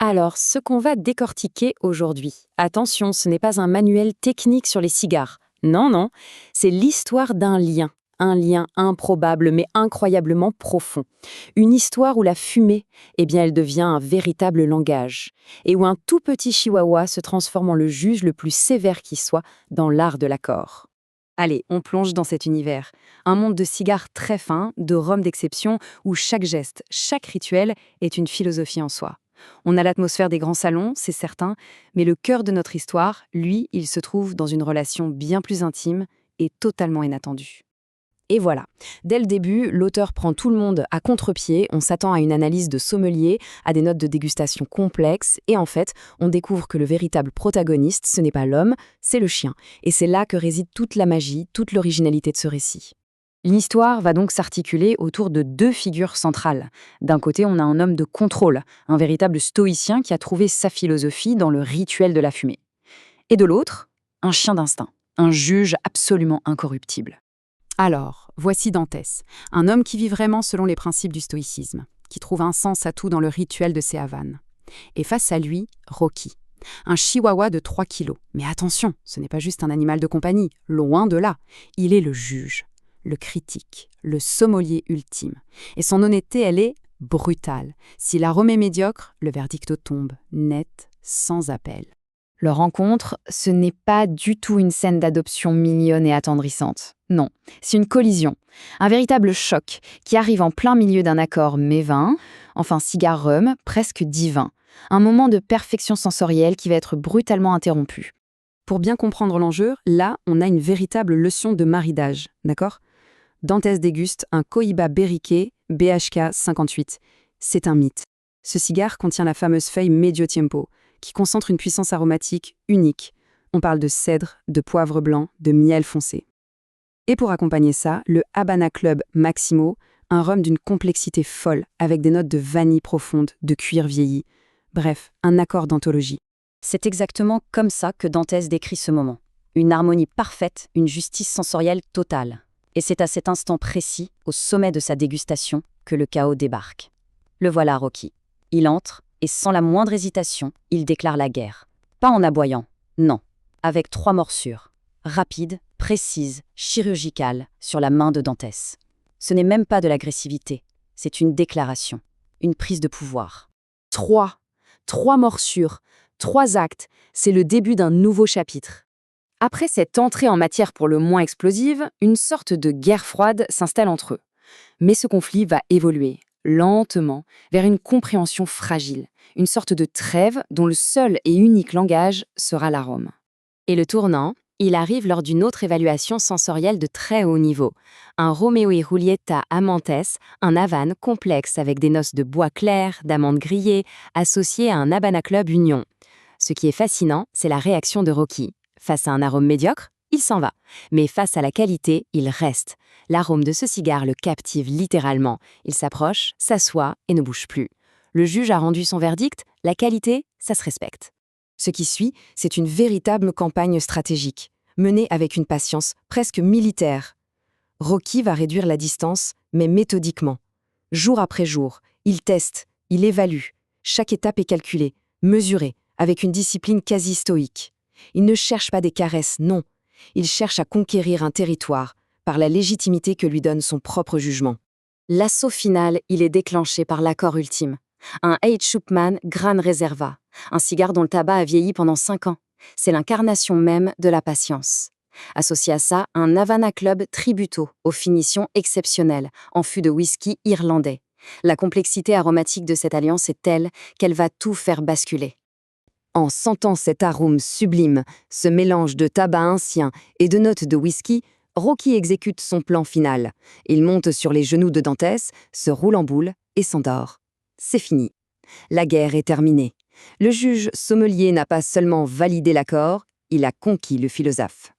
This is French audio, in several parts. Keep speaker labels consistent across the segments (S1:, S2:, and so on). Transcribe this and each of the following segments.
S1: Alors, ce qu'on va décortiquer aujourd'hui, attention, ce n'est pas un manuel technique sur les cigares. Non, non, c'est l'histoire d'un lien. Un lien improbable mais incroyablement profond. Une histoire où la fumée, eh bien, elle devient un véritable langage. Et où un tout petit chihuahua se transforme en le juge le plus sévère qui soit dans l'art de l'accord. Allez, on plonge dans cet univers. Un monde de cigares très fins, de rhum d'exception, où chaque geste, chaque rituel est une philosophie en soi. On a l'atmosphère des grands salons, c'est certain, mais le cœur de notre histoire, lui, il se trouve dans une relation bien plus intime et totalement inattendue. Et voilà, dès le début, l'auteur prend tout le monde à contre-pied, on s'attend à une analyse de sommelier, à des notes de dégustation complexes, et en fait, on découvre que le véritable protagoniste, ce n'est pas l'homme, c'est le chien. Et c'est là que réside toute la magie, toute l'originalité de ce récit. L'histoire va donc s'articuler autour de deux figures centrales. D'un côté, on a un homme de contrôle, un véritable stoïcien qui a trouvé sa philosophie dans le rituel de la fumée. Et de l'autre, un chien d'instinct, un juge absolument incorruptible. Alors, voici Dantès, un homme qui vit vraiment selon les principes du stoïcisme, qui trouve un sens à tout dans le rituel de ses havanes. Et face à lui, Rocky, un chihuahua de 3 kilos. Mais attention, ce n'est pas juste un animal de compagnie, loin de là. Il est le juge, le critique, le sommelier ultime. Et son honnêteté, elle est brutale. Si la Rome est médiocre, le verdict tombe, net, sans appel. Leur rencontre, ce n'est pas du tout une scène d'adoption mignonne et attendrissante. Non, c'est une collision, un véritable choc qui arrive en plein milieu d'un accord mets-vin, enfin cigare-rhum, presque divin. Un moment de perfection sensorielle qui va être brutalement interrompu. Pour bien comprendre l'enjeu, là, on a une véritable leçon de maridage, d'accord ? Dantès déguste un Cohiba Berriquet BHK 58. C'est un mythe. Ce cigare contient la fameuse feuille Medio Tiempo, qui concentre une puissance aromatique unique. On parle de cèdre, de poivre blanc, de miel foncé. Et pour accompagner ça, le Habana Club Maximo, un rhum d'une complexité folle, avec des notes de vanille profonde, de cuir vieilli. Bref, un accord d'anthologie.
S2: C'est exactement comme ça que Dantès décrit ce moment. Une harmonie parfaite, une justice sensorielle totale. Et c'est à cet instant précis, au sommet de sa dégustation, que le chaos débarque. Le voilà, Rocky. Il entre, et sans la moindre hésitation, il déclare la guerre. Pas en aboyant, non, avec 3 morsures. Rapides, précises, chirurgicales, sur la main de Dantès. Ce n'est même pas de l'agressivité, c'est une déclaration, une prise de pouvoir.
S1: 3 morsures, 3 actes, c'est le début d'un nouveau chapitre. Après cette entrée en matière pour le moins explosive, une sorte de guerre froide s'installe entre eux. Mais ce conflit va évoluer, lentement, vers une compréhension fragile, une sorte de trêve dont le seul et unique langage sera l'arôme. Et le tournant, il arrive lors d'une autre évaluation sensorielle de très haut niveau. Un Roméo et Julieta Amantes, un Havane complexe avec des noces de bois clair, d'amandes grillées, associé à un Habana Club Union. Ce qui est fascinant, c'est la réaction de Rocky. Face à un arôme médiocre, il s'en va. Mais face à la qualité, il reste. L'arôme de ce cigare le captive littéralement. Il s'approche, s'assoit et ne bouge plus. Le juge a rendu son verdict, la qualité, ça se respecte. Ce qui suit, c'est une véritable campagne stratégique, menée avec une patience presque militaire. Rocky va réduire la distance, mais méthodiquement. Jour après jour, il teste, il évalue. Chaque étape est calculée, mesurée, avec une discipline quasi stoïque. Il ne cherche pas des caresses, non. Il cherche à conquérir un territoire, par la légitimité que lui donne son propre jugement. L'assaut final, il est déclenché par l'accord ultime. Un H. Chupman Gran Reserva, un cigare dont le tabac a vieilli pendant 5 ans. C'est l'incarnation même de la patience. Associé à ça, un Havana Club Tributo, aux finitions exceptionnelles, en fût de whisky irlandais. La complexité aromatique de cette alliance est telle qu'elle va tout faire basculer. En sentant cet arôme sublime, ce mélange de tabac ancien et de notes de whisky, Rocky exécute son plan final. Il monte sur les genoux de Dantès, se roule en boule et s'endort. C'est fini. La guerre est terminée. Le juge sommelier n'a pas seulement validé l'accord, il a conquis le philosophe.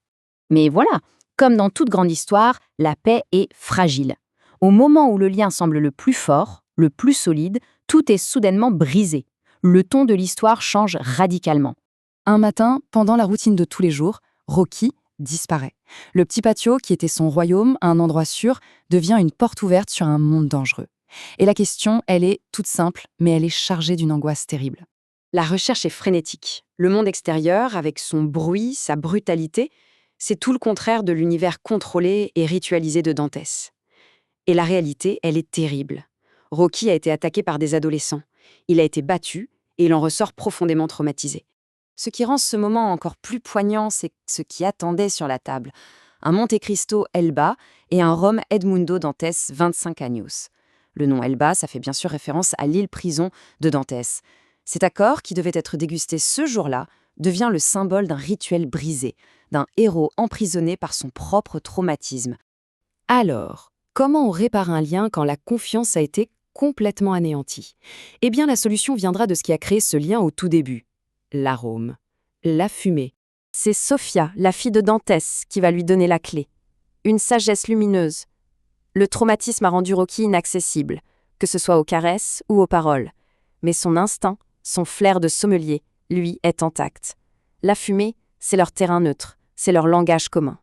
S2: Mais voilà, comme dans toute grande histoire, la paix est fragile. Au moment où le lien semble le plus fort, le plus solide, tout est soudainement brisé. Le ton de l'histoire change radicalement. Un matin, pendant la routine de tous les jours, Rocky disparaît. Le petit patio, qui était son royaume, un endroit sûr, devient une porte ouverte sur un monde dangereux. Et la question, elle est toute simple, mais elle est chargée d'une angoisse terrible.
S1: La recherche est frénétique. Le monde extérieur, avec son bruit, sa brutalité, c'est tout le contraire de l'univers contrôlé et ritualisé de Dantès. Et la réalité, elle est terrible. Rocky a été attaqué par des adolescents. Il a été battu et il en ressort profondément traumatisé. Ce qui rend ce moment encore plus poignant, c'est ce qui attendait sur la table. Un Monte Cristo Elba et un rhum Edmundo Dantès 25 Años. Le nom Elba, ça fait bien sûr référence à l'île-prison de Dantès. Cet accord, qui devait être dégusté ce jour-là, devient le symbole d'un rituel brisé, d'un héros emprisonné par son propre traumatisme. Alors, comment on répare un lien quand la confiance a été complètement anéantie? Eh bien, la solution viendra de ce qui a créé ce lien au tout début. L'arôme, la fumée. C'est Sophia, la fille de Dantès, qui va lui donner la clé. Une sagesse lumineuse. Le traumatisme a rendu Rocky inaccessible, que ce soit aux caresses ou aux paroles. Mais son instinct, son flair de sommelier, lui, est intact. La fumée, c'est leur terrain neutre, c'est leur langage commun.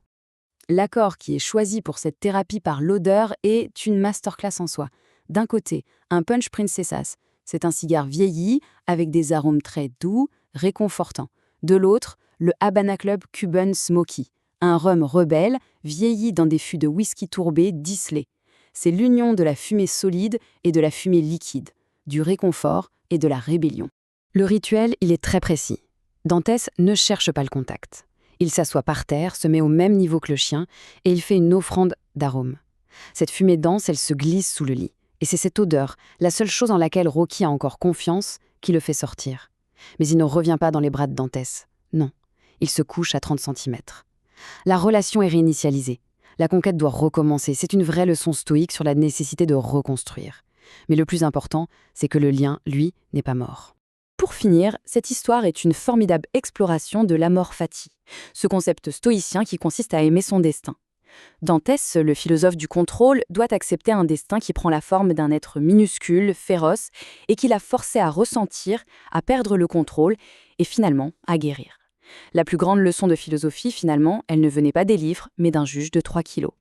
S1: L'accord qui est choisi pour cette thérapie par l'odeur est une masterclass en soi. D'un côté, un Punch Princessas. C'est un cigare vieilli, avec des arômes très doux, réconfortants. De l'autre, le Habana Club Cuban Smoky, un rhum rebelle, vieilli dans des fûts de whisky tourbé disselés. C'est l'union de la fumée solide et de la fumée liquide, du réconfort et de la rébellion. Le rituel, il est très précis. Dantès ne cherche pas le contact. Il s'assoit par terre, se met au même niveau que le chien, et il fait une offrande d'arômes. Cette fumée dense, elle se glisse sous le lit. Et c'est cette odeur, la seule chose en laquelle Rocky a encore confiance, qui le fait sortir. Mais il ne revient pas dans les bras de Dantès. Non, il se couche à 30 centimètres. La relation est réinitialisée. La conquête doit recommencer. C'est une vraie leçon stoïque sur la nécessité de reconstruire. Mais le plus important, c'est que le lien, lui, n'est pas mort. Pour finir, cette histoire est une formidable exploration de l'amor fati, ce concept stoïcien qui consiste à aimer son destin. Dantès, le philosophe du contrôle, doit accepter un destin qui prend la forme d'un être minuscule, féroce, et qui l'a forcé à ressentir, à perdre le contrôle, et finalement à guérir. La plus grande leçon de philosophie, finalement, elle ne venait pas des livres, mais d'un juge de 3 kilos.